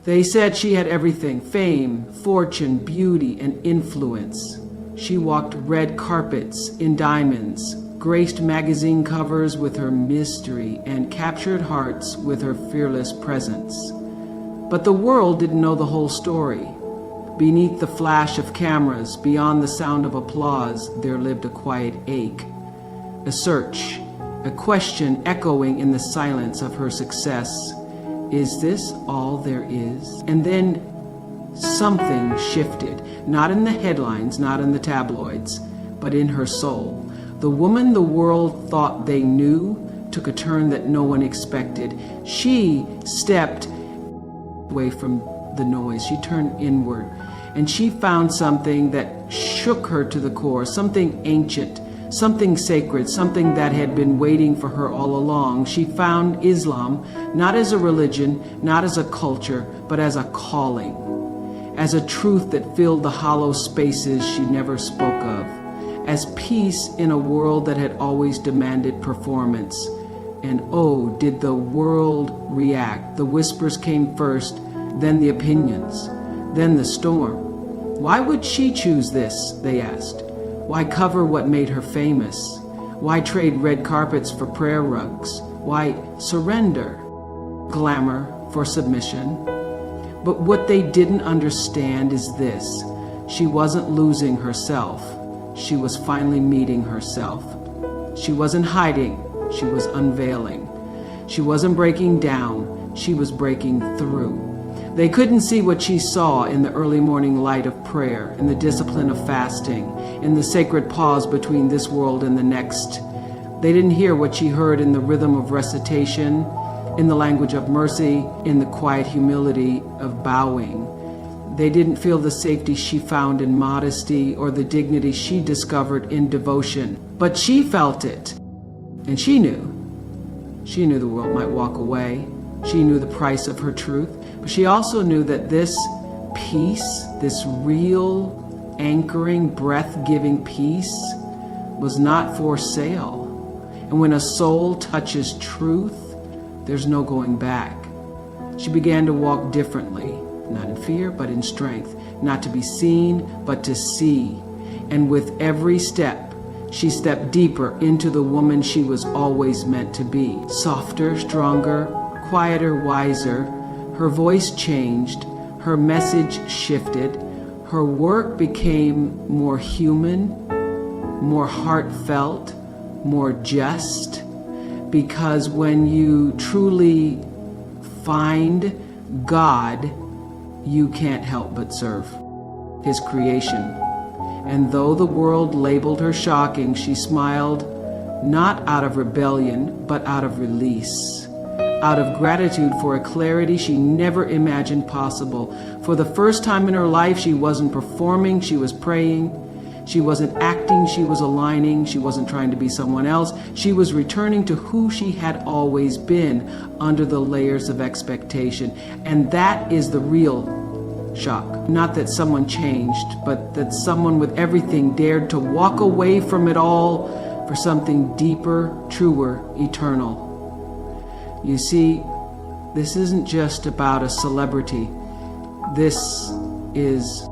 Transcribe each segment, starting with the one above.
They said she had everything: fame, fortune, beauty, and influence. She walked red carpets in diamonds, graced magazine covers with her mystery, and captured hearts with her fearless presence. But the world didn't know the whole story. Beneath the flash of cameras, beyond the sound of applause, there lived a quiet ache, a search, a question echoing in the silence of her success. Is this all there is? And then something shifted, not in the headlines, not in the tabloids, but in her soul. The woman the world thought they knew took a turn that no one expected. She stepped away from the noise. She turned inward, and she found something that shook her to the core, something ancient, something sacred, something that had been waiting for her all along. She found Islam not as a religion, not as a culture, but as a calling, as a truth that filled the hollow spaces she never spoke of, as peace in a world that had always demanded performance. And oh, did the world react. The whispers came first, then the opinions, then the storm. Why would she choose this, they asked. Why cover what made her famous? Why trade red carpets for prayer rugs? Why surrender glamour for submission? But what they didn't understand is this: she wasn't losing herself. She was finally meeting herself. She wasn't hiding, she was unveiling. She wasn't breaking down, she was breaking through. They couldn't see what she saw in the early morning light of prayer, in the discipline of fasting, in the sacred pause between this world and the next. They didn't hear what she heard in the rhythm of recitation, in the language of mercy, in the quiet humility of bowing. They didn't feel the safety she found in modesty or the dignity she discovered in devotion. But she felt it, and she knew. She knew the world might walk away. She knew the price of her truth, but she also knew that this peace, this real, anchoring, breath-giving peace, was not for sale. And when a soul touches truth, there's no going back. She began to walk differently, not in fear, but in strength, not to be seen, but to see. And with every step, she stepped deeper into the woman she was always meant to be. Softer, stronger, quieter, wiser. Her voice changed, her message shifted, her work became more human, more heartfelt, more just, because when you truly find God, you can't help but serve His creation. And though the world labeled her shocking, she smiled, not out of rebellion, but out of release, out of gratitude for a clarity she never imagined possible. For the first time in her life, she wasn't performing, she was praying. She wasn't acting, she was aligning. She wasn't trying to be someone else. She was returning to who she had always been, under the layers of expectation. And that is the real shock. Not that someone changed, but that someone with everything dared to walk away from it all for something deeper, truer, eternal. You see, this isn't just about a celebrity. This is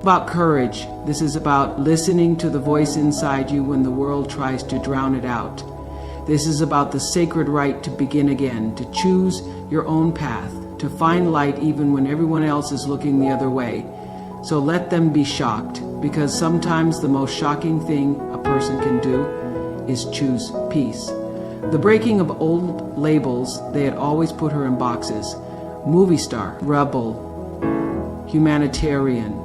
about courage. This is about listening to the voice inside you when the world tries to drown it out. This is about the sacred right to begin again, to choose your own path, to find light even when everyone else is looking the other way. So let them be shocked, because sometimes the most shocking thing a person can do is choose peace. The breaking of old labels, they had always put her in boxes. Movie star, rebel, humanitarian,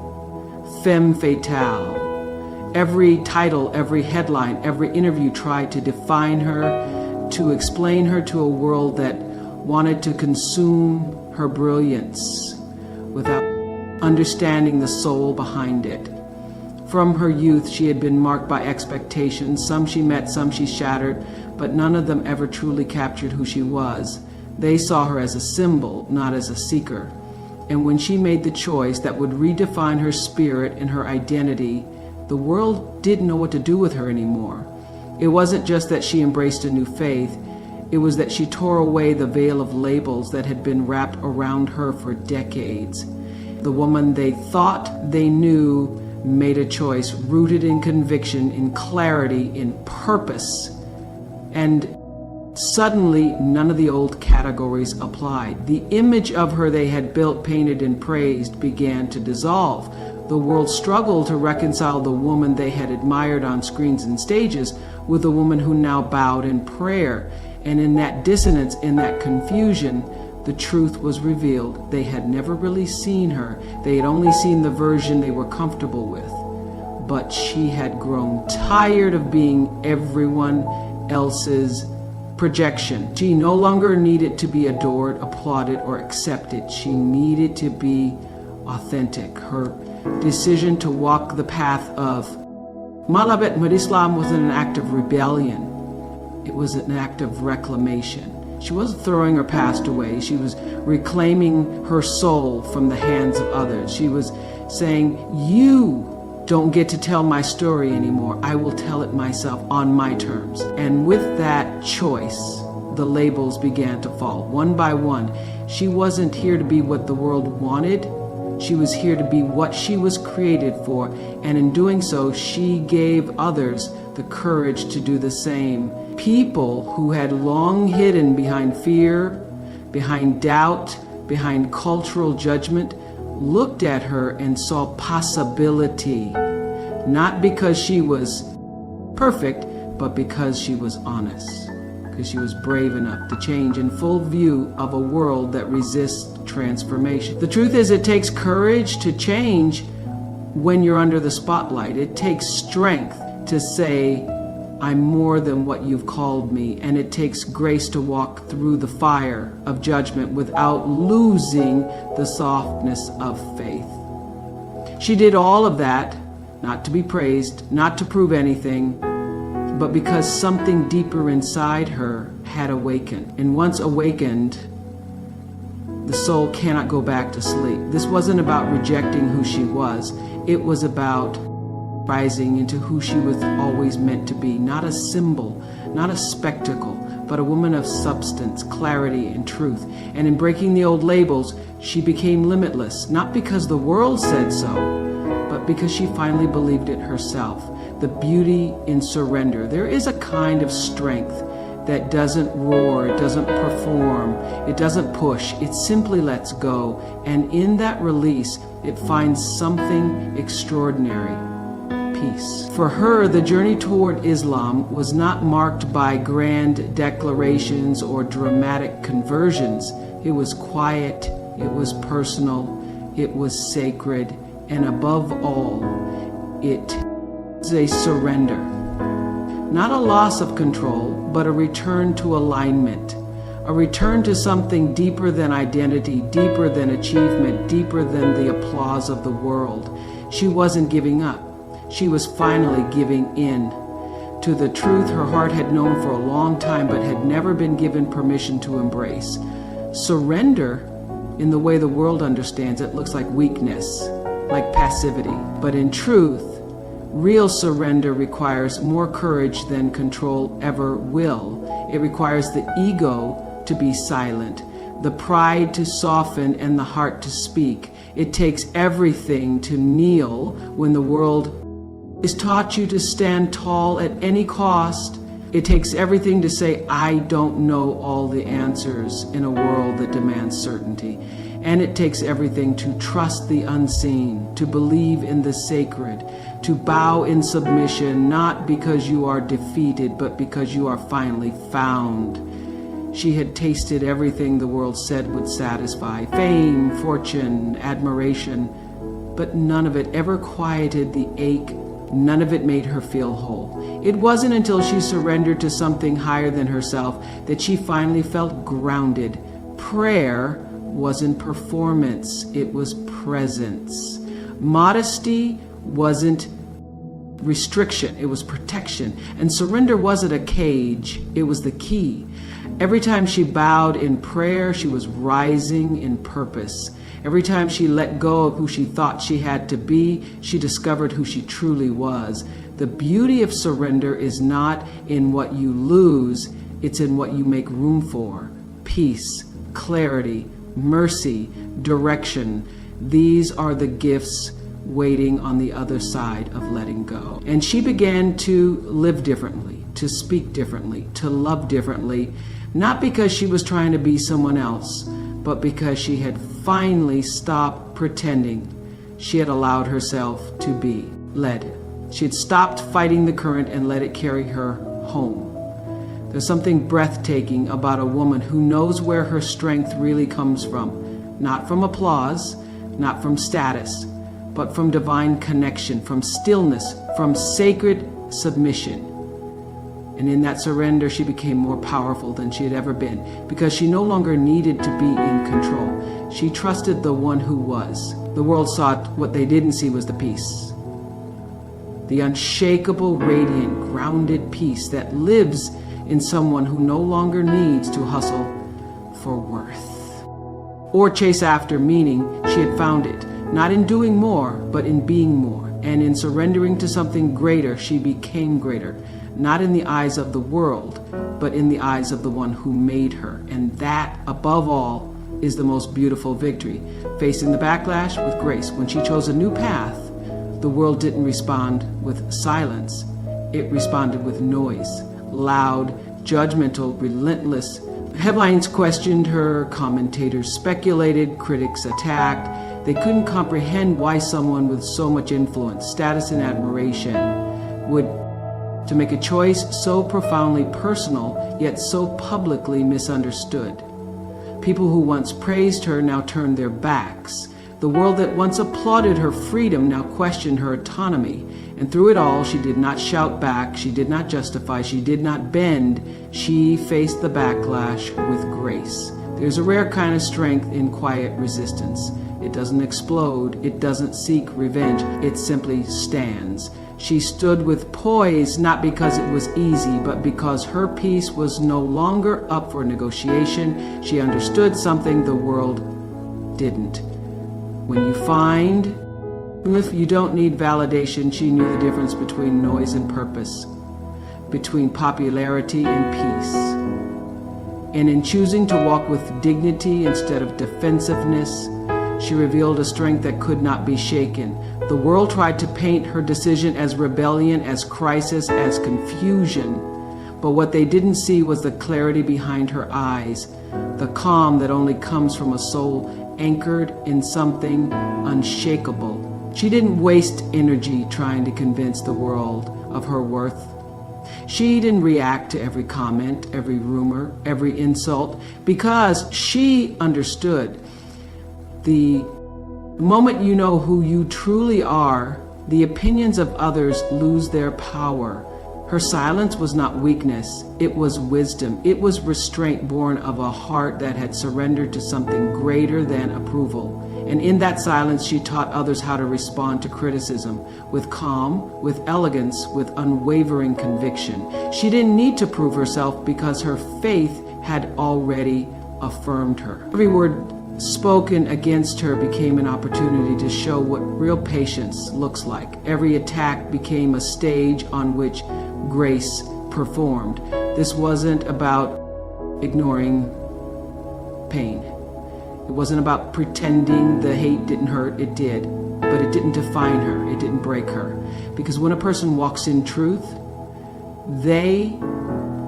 femme fatale. Every title, every headline, every interview tried to define her, to explain her to a world that wanted to consume her brilliance without understanding the soul behind it. From her youth, she had been marked by expectations. Some she met, some she shattered, but none of them ever truly captured who she was. They saw her as a symbol, not as a seeker. And when she made the choice that would redefine her spirit and her identity, the world didn't know what to do with her anymore. It wasn't just that she embraced a new faith. It was that she tore away the veil of labels that had been wrapped around her for decades. The woman they thought they knew made a choice rooted in conviction, in clarity, in purpose. And suddenly, none of the old categories applied. The image of her they had built, painted, and praised began to dissolve. The world struggled to reconcile the woman they had admired on screens and stages with the woman who now bowed in prayer. And in that dissonance, in that confusion, the truth was revealed. They had never really seen her. They had only seen the version they were comfortable with. But she had grown tired of being everyone else's projection. She no longer needed to be adored, applauded, or accepted. She needed to be authentic. Her decision to walk the path of Malabet Islam wasn't an act of rebellion. It was an act of reclamation. She wasn't throwing her past away. She was reclaiming her soul from the hands of others. She was saying, you don't get to tell my story anymore. I will tell it myself on my terms. And with that choice, the labels began to fall one by one. She wasn't here to be what the world wanted. She was here to be what she was created for. And in doing so, she gave others the courage to do the same. People who had long hidden behind fear, behind doubt, behind cultural judgment, looked at her and saw possibility, not because she was perfect, but because she was honest, because she was brave enough to change in full view of a world that resists transformation. The truth is, it takes courage to change when you're under the spotlight. It takes strength to say, I'm more than what you've called me, and it takes grace to walk through the fire of judgment without losing the softness of faith. She did all of that, not to be praised, not to prove anything, but because something deeper inside her had awakened. And once awakened, the soul cannot go back to sleep. This wasn't about rejecting who she was. It was about rising into who she was always meant to be, not a symbol, not a spectacle, but a woman of substance, clarity, and truth. And in breaking the old labels, she became limitless, not because the world said so, but because she finally believed it herself. The beauty in surrender. There is a kind of strength that doesn't roar, it doesn't perform, it doesn't push, it simply lets go. And in that release, it finds something extraordinary. Peace. For her, the journey toward Islam was not marked by grand declarations or dramatic conversions. It was quiet, it was personal, it was sacred, and above all, it was a surrender. Not a loss of control, but a return to alignment. A return to something deeper than identity, deeper than achievement, deeper than the applause of the world. She wasn't giving up. She was finally giving in to the truth her heart had known for a long time but had never been given permission to embrace. Surrender, in the way the world understands it, looks like weakness, like passivity. But in truth, real surrender requires more courage than control ever will. It requires the ego to be silent, the pride to soften, and the heart to speak. It takes everything to kneel when the world is taught you to stand tall at any cost. It takes everything to say, I don't know all the answers in a world that demands certainty. And it takes everything to trust the unseen, to believe in the sacred, to bow in submission, not because you are defeated, but because you are finally found. She had tasted everything the world said would satisfy, fame, fortune, admiration, but none of it ever quieted the ache. None of it made her feel whole. It wasn't until she surrendered to something higher than herself that she finally felt grounded. Prayer wasn't performance, it was presence. Modesty wasn't restriction, it was protection. And surrender wasn't a cage, it was the key. Every time she bowed in prayer, she was rising in purpose. Every time she let go of who she thought she had to be, she discovered who she truly was. The beauty of surrender is not in what you lose, It's in what you make room for: peace, clarity, mercy, direction. These are the gifts waiting on the other side of letting go. And she began to live differently, to speak differently, to love differently, not because she was trying to be someone else, but because she had finally stopped pretending. She had allowed herself to be led. She had stopped fighting the current and let it carry her home. There's something breathtaking about a woman who knows where her strength really comes from, not from applause, not from status, but from divine connection, from stillness, from sacred submission. And in that surrender, she became more powerful than she had ever been, because she no longer needed to be in control. She trusted the one who was. The world saw what they didn't see was the peace. The unshakable, radiant, grounded peace that lives in someone who no longer needs to hustle for worth or chase after meaning. She had found it, not in doing more, but in being more. And in surrendering to something greater, she became greater, not in the eyes of the world, but in the eyes of the one who made her. And that, above all, is the most beautiful victory. Facing the backlash with grace. When she chose a new path, the world didn't respond with silence. It responded with noise. Loud, judgmental, relentless. Headlines questioned her, commentators speculated, critics attacked. They couldn't comprehend why someone with so much influence, status, and admiration would to make a choice so profoundly personal, yet so publicly misunderstood. People who once praised her now turned their backs. The world that once applauded her freedom now questioned her autonomy. And through it all, she did not shout back, she did not justify, she did not bend. She faced the backlash with grace. There's a rare kind of strength in quiet resistance. It doesn't explode, it doesn't seek revenge, it simply stands. She stood with poise, not because it was easy, but because her peace was no longer up for negotiation. She understood something the world didn't. When you find, if you don't need validation, she knew the difference between noise and purpose, between popularity and peace. And in choosing to walk with dignity instead of defensiveness, she revealed a strength that could not be shaken. The world tried to paint her decision as rebellion, as crisis, as confusion. But what they didn't see was the clarity behind her eyes, the calm that only comes from a soul anchored in something unshakable. She didn't waste energy trying to convince the world of her worth. She didn't react to every comment, every rumor, every insult, because she understood. The moment you know who you truly are, the opinions of others lose their power. Her silence was not weakness, it was wisdom. It was restraint born of a heart that had surrendered to something greater than approval. And in that silence, she taught others how to respond to criticism with calm, with elegance, with unwavering conviction. She didn't need to prove herself because her faith had already affirmed her. Every word spoken against her became an opportunity to show what real patience looks like. Every attack became a stage on which grace performed. This wasn't about ignoring pain. It wasn't about pretending the hate didn't hurt. It did, but it didn't define her. It didn't break her. Because when a person walks in truth, they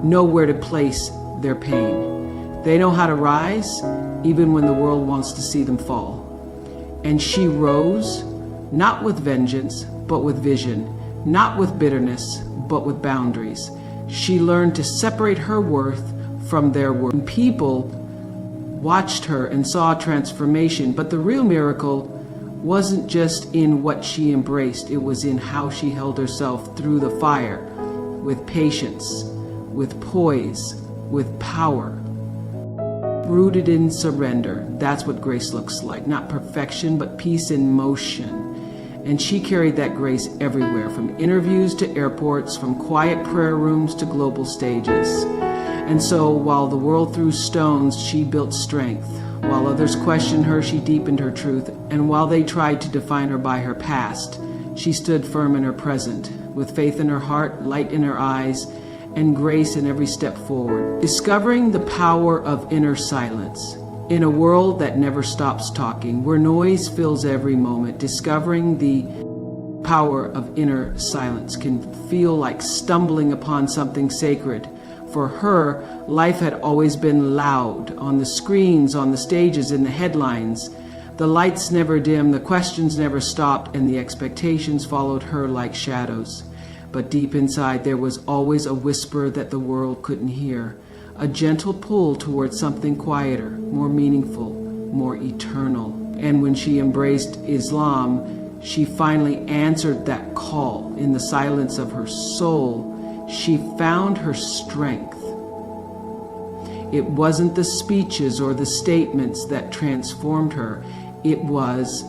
know where to place their pain. They know how to rise even when the world wants to see them fall. And she rose, not with vengeance, but with vision, not with bitterness, but with boundaries. She learned to separate her worth from their worth. People watched her and saw transformation, but the real miracle wasn't just in what she embraced, it was in how she held herself through the fire, with patience, with poise, with power. Rooted in surrender. That's what grace looks like. Not perfection, but peace in motion. And she carried that grace everywhere, from interviews to airports, from quiet prayer rooms to global stages. And so while the world threw stones, she built strength. While others questioned her, she deepened her truth. And while they tried to define her by her past, she stood firm in her present, with faith in her heart, light in her eyes, and grace in every step forward. Discovering the power of inner silence. In a world that never stops talking, where noise fills every moment, discovering the power of inner silence can feel like stumbling upon something sacred. For her, life had always been loud, on the screens, on the stages, in the headlines. The lights never dimmed, the questions never stopped, and the expectations followed her like shadows. But deep inside, there was always a whisper that the world couldn't hear, a gentle pull towards something quieter, more meaningful, more eternal. And when she embraced Islam, she finally answered that call. In the silence of her soul, she found her strength. It wasn't the speeches or the statements that transformed her. It was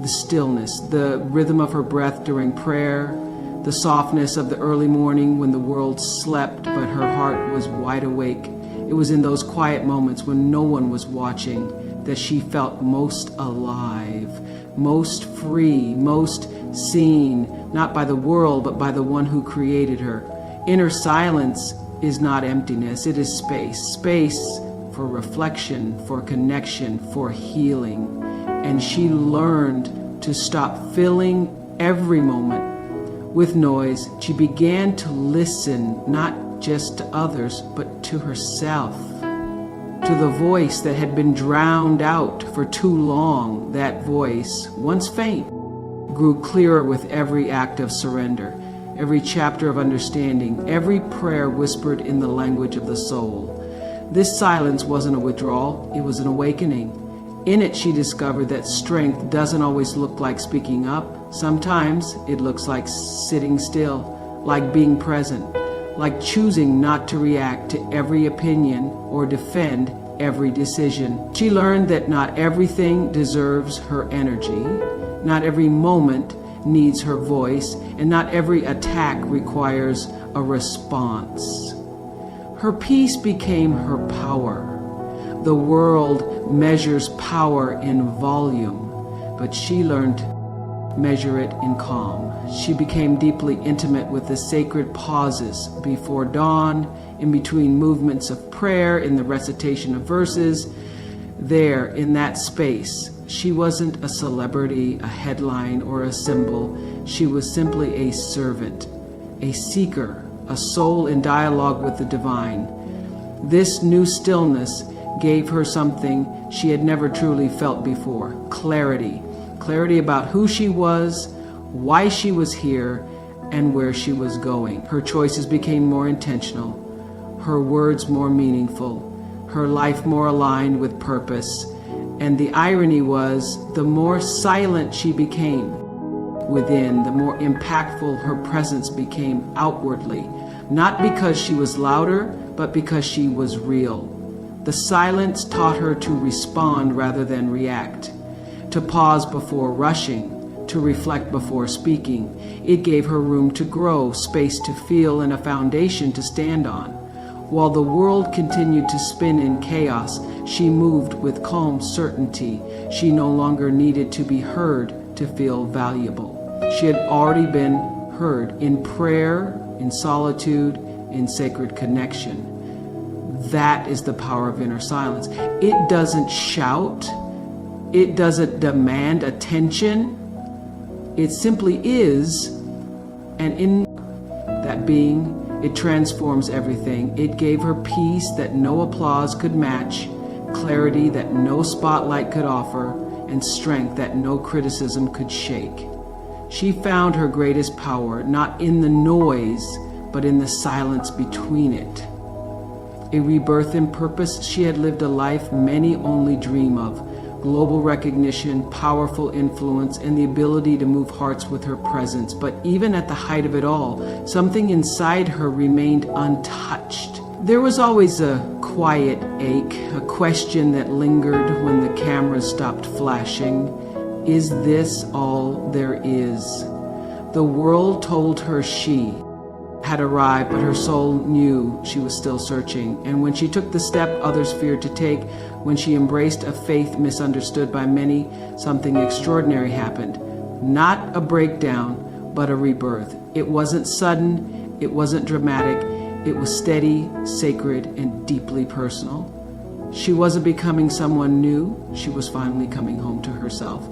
the stillness, the rhythm of her breath during prayer, the softness of the early morning when the world slept but her heart was wide awake. It was in those quiet moments when no one was watching that she felt most alive, most free, most seen, not by the world but by the one who created her. Inner silence is not emptiness, it is space. Space for reflection, for connection, for healing. And she learned to stop filling every moment with noise. She began to listen, not just to others, but to herself, to the voice that had been drowned out for too long. That voice, once faint, grew clearer with every act of surrender, every chapter of understanding, every prayer whispered in the language of the soul. This silence wasn't a withdrawal, it was an awakening. In it, she discovered that strength doesn't always look like speaking up. Sometimes it looks like sitting still, like being present, like choosing not to react to every opinion or defend every decision. She learned that not everything deserves her energy, not every moment needs her voice, and not every attack requires a response. Her peace became her power. The world measures power in volume, but she learned to measure it in calm. She became deeply intimate with the sacred pauses before dawn, in between movements of prayer, in the recitation of verses. There, in that space, she wasn't a celebrity, a headline, or a symbol. She was simply a servant, a seeker, a soul in dialogue with the divine. This new stillness gave her something she had never truly felt before: clarity. Clarity about who she was, why she was here, and where she was going. Her choices became more intentional, her words more meaningful, her life more aligned with purpose. And the irony was, the more silent she became within, the more impactful her presence became outwardly. Not because she was louder, but because she was real. The silence taught her to respond rather than react, to pause before rushing, to reflect before speaking. It gave her room to grow, space to feel, and a foundation to stand on. While the world continued to spin in chaos, she moved with calm certainty. She no longer needed to be heard to feel valuable. She had already been heard in prayer, in solitude, in sacred connection. That is the power of inner silence. It doesn't shout. It doesn't demand attention. It simply is, and in that being, it transforms everything. It gave her peace that no applause could match, clarity that no spotlight could offer, and strength that no criticism could shake. She found her greatest power not in the noise, but in the silence between it. A rebirth in purpose. She had lived a life many only dream of: global recognition, powerful influence, and the ability to move hearts with her presence. But even at the height of it all, something inside her remained untouched. There was always a quiet ache, a question that lingered when the cameras stopped flashing. Is this all there is? The world told her she had arrived, but her soul knew she was still searching. And when she took the step others feared to take, when she embraced a faith misunderstood by many, something extraordinary happened. Not a breakdown, but a rebirth. It wasn't sudden, It wasn't dramatic. It was steady, sacred, and deeply personal. She wasn't becoming someone new. She was finally coming home to herself.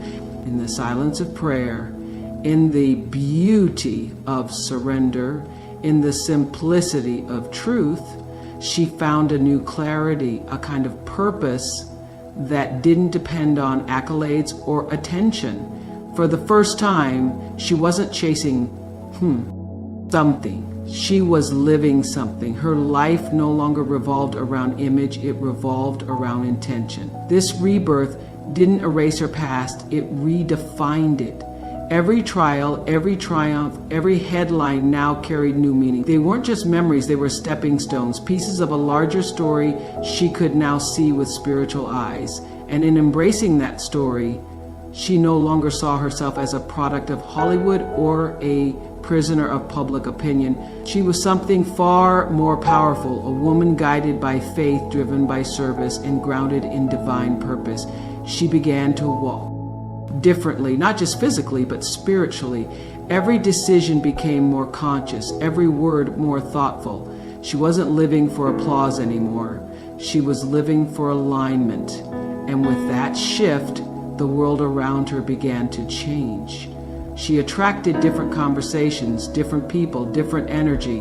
In the silence of prayer, in the beauty of surrender, in the simplicity of truth, she found a new clarity, a kind of purpose that didn't depend on accolades or attention. For the first time, she wasn't chasing something. She was living something. Her life no longer revolved around image, it revolved around intention. This rebirth didn't erase her past, it redefined it. Every trial, every triumph, every headline now carried new meaning. They weren't just memories, they were stepping stones, pieces of a larger story she could now see with spiritual eyes. And in embracing that story, she no longer saw herself as a product of Hollywood or a prisoner of public opinion. She was something far more powerful, a woman guided by faith, driven by service, and grounded in divine purpose. She began to walk differently, not just physically, but spiritually. Every decision became more conscious, every word more thoughtful. She wasn't living for applause anymore. She was living for alignment. And with that shift, the world around her began to change. She attracted different conversations, different people, different energy,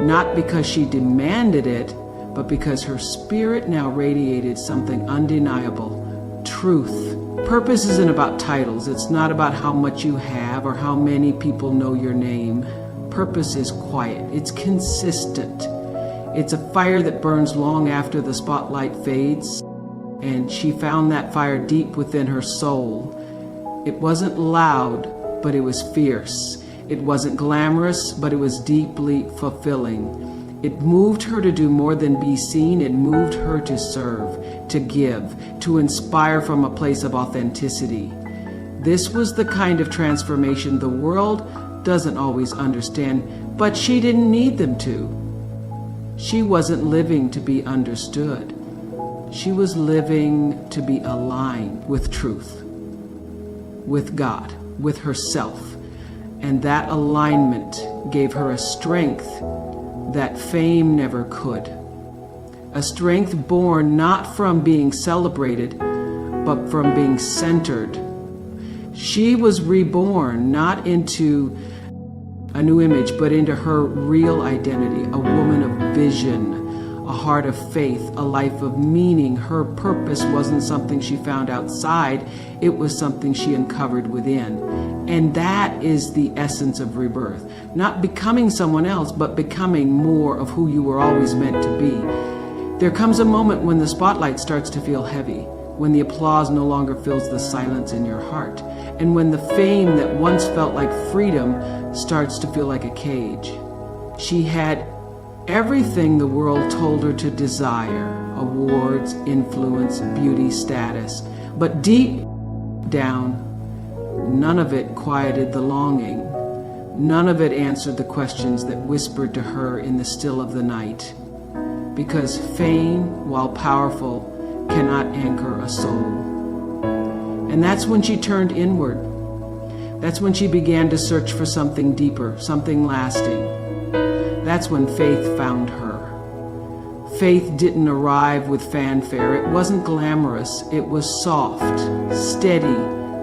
not because she demanded it, but because her spirit now radiated something undeniable: truth. Purpose isn't about titles. It's not about how much you have or how many people know your name. Purpose is quiet. It's consistent. It's a fire that burns long after the spotlight fades. And she found that fire deep within her soul. It wasn't loud, but it was fierce. It wasn't glamorous, but it was deeply fulfilling. It moved her to do more than be seen. It moved her to serve, to give, to inspire from a place of authenticity. This was the kind of transformation the world doesn't always understand, but she didn't need them to. She wasn't living to be understood. She was living to be aligned with truth, with God, with herself. And that alignment gave her a strength that fame never could. A strength born not from being celebrated, but from being centered. She was reborn not into a new image, but into her real identity, a woman of vision, a heart of faith, a life of meaning. Her purpose wasn't something she found outside, it was something she uncovered within. And that is the essence of rebirth. Not becoming someone else, but becoming more of who you were always meant to be. There comes a moment when the spotlight starts to feel heavy, when the applause no longer fills the silence in your heart, and when the fame that once felt like freedom starts to feel like a cage. She had everything the world told her to desire: awards, influence, beauty, status. But deep down, none of it quieted the longing. None of it answered the questions that whispered to her in the still of the night. Because fame, while powerful, cannot anchor a soul. And that's when she turned inward. That's when she began to search for something deeper, something lasting. That's when faith found her. Faith didn't arrive with fanfare. It wasn't glamorous. It was soft, steady,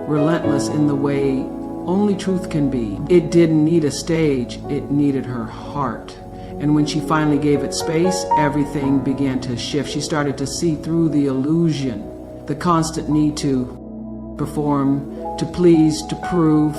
relentless in the way only truth can be. It didn't need a stage. It needed her heart. And when she finally gave it space, everything began to shift. She started to see through the illusion, the constant need to perform, to please, to prove.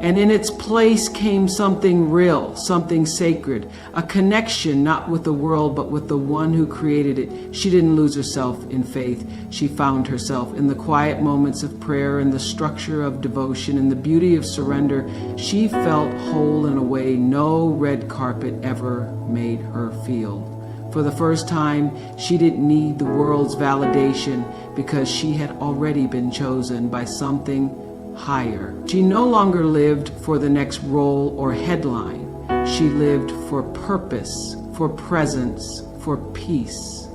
And in its place came something real, something sacred, a connection not with the world, but with the one who created it. She didn't lose herself in faith. She found herself in the quiet moments of prayer, in the structure of devotion, in the beauty of surrender. She felt whole in a way no red carpet ever made her feel. For the first time, she didn't need the world's validation because she had already been chosen by something higher. She no longer lived for the next role or headline. She lived for purpose, for presence, for peace.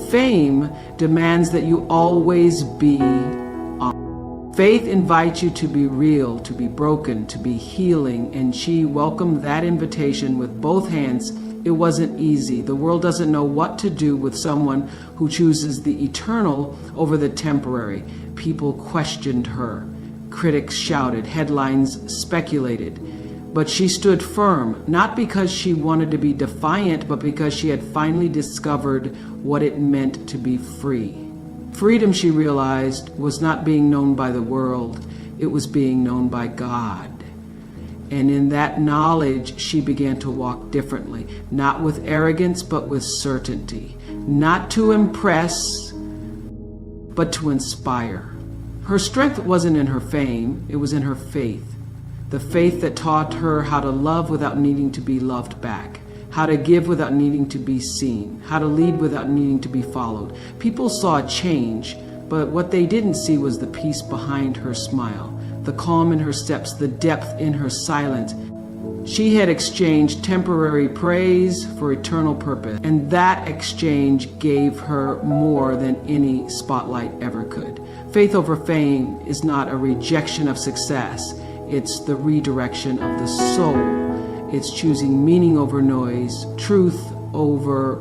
Fame demands that you always be on. Faith invites you to be real, to be broken, to be healing, and she welcomed that invitation with both hands. It wasn't easy. The world doesn't know what to do with someone who chooses the eternal over the temporary. People questioned her. Critics shouted. Headlines speculated. But she stood firm, not because she wanted to be defiant, but because she had finally discovered what it meant to be free. Freedom, she realized, was not being known by the world. It was being known by God. And in that knowledge, she began to walk differently, not with arrogance, but with certainty. Not to impress, but to inspire. Her strength wasn't in her fame, it was in her faith. The faith that taught her how to love without needing to be loved back, how to give without needing to be seen, how to lead without needing to be followed. People saw a change, but what they didn't see was the peace behind her smile, the calm in her steps, the depth in her silence. She had exchanged temporary praise for eternal purpose, and that exchange gave her more than any spotlight ever could. Faith over fame is not a rejection of success. It's the redirection of the soul. It's choosing meaning over noise, truth over